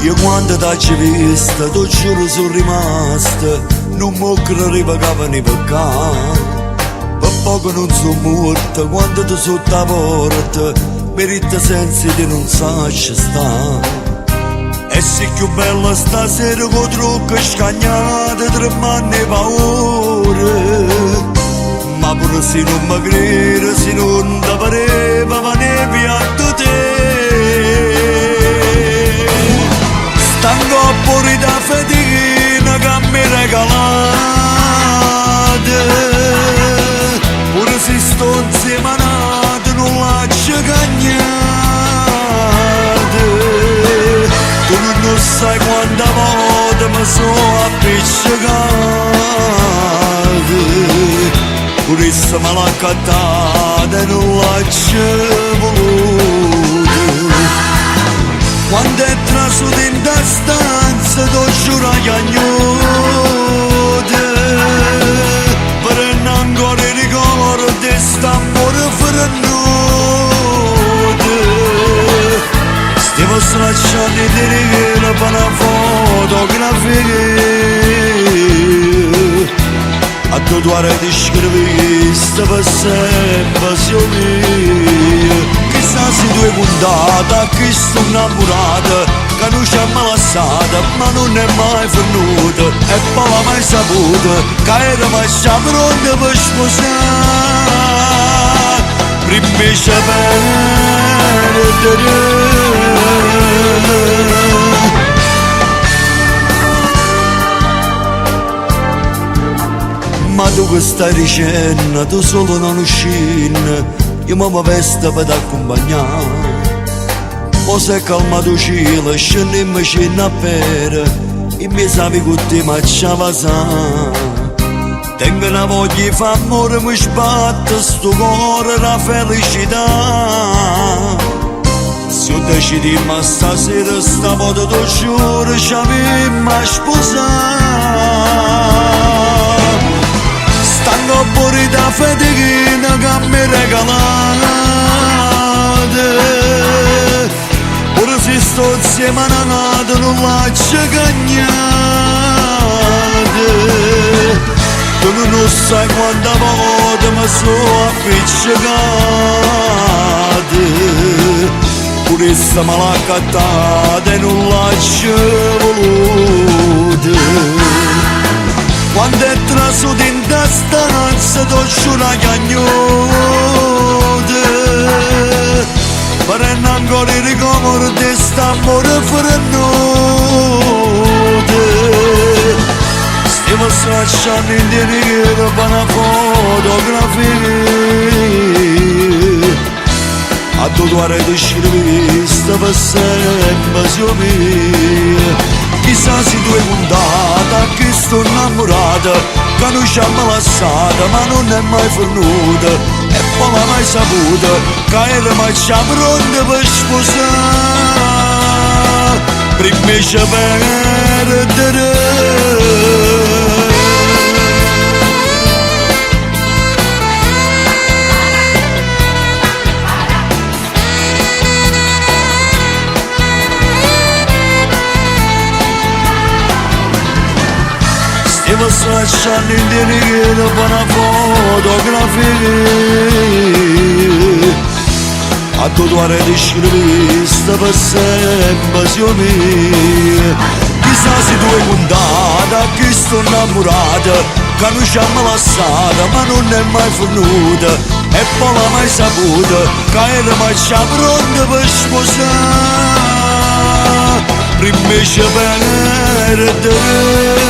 Io quando t'ho vista, tu giuro sono rimasta, non mi credeva che veniva peccato. Per poco non sono morta, quando tu sotto la porta, merita senza di non sacci sta. E sei più bella stasera con trucco scagnata, tremando paura. Ma pure se non mi crede, se non ti pareva, ma ne piatto te. Stanco fuori da fatica che mi regalate. Pure se sto insieme a nato non lascio cagnate. Tu non sai quanta volta mi sono appiccicato. Pure se me l'ha cattata non lascio voluto. Quando è trasuto in da stanza t'ho giurato che agnote. Per ancora ricordo di st'amore fernote. Stiamo slacciando i tiri per una fotografia. A tu doare di scrivere sta per sempre mia. Chissà se tu hai puntata, che sto innamorata, che non ci ha mai lasciata, ma non è mai venuta. E poi l'ha mai saputa, che era mai già pronta per sposare. Prima ci ma tu che stai dicendo, tu solo non uscina, io mi vesto per t'accompagnare. O se calma tu cielo, scendiamo cena a bere, i miei sapi con te ma ci avasà. Tengo una voglia di fare amore, mi sbatte sto cuore la felicità. Se io decidiamo stasera, stavolta tu giuro, ci avemmo a sposare. Stanco fuori da fatica che mi regalate. Ora se sto insieme a nato non lascio cagnate. Tu non sai quanta volta mi sono appiccicato. Pure se me l'ha cattata e non lascio voluto. Quando è trasuto in da stanza t'ho giurato che agnote. Per ancora ricordo di st'amore fernote. Stiamo stracciando in diritto per una fotografia. A tu doare di scrivere sta per sempre mia. Chissà se tu hai puntata, che sto innamorata, che non ci ha mai lasciata, ma non è mai venuta. E poi l'ha mai saputa, che era mai già pronta per sposare. Prima ci perdere. Stiamo slacciando in diritto per una fotografia. A tu doare di scrivere sta per sempre mia. Chissà se tu hai puntata, che sto innamorata, che non ci ha mai lasciata, ma non è mai venuta. E poi l'ha mai saputa, che era mai già pronta per sposare. Prima ci perdere.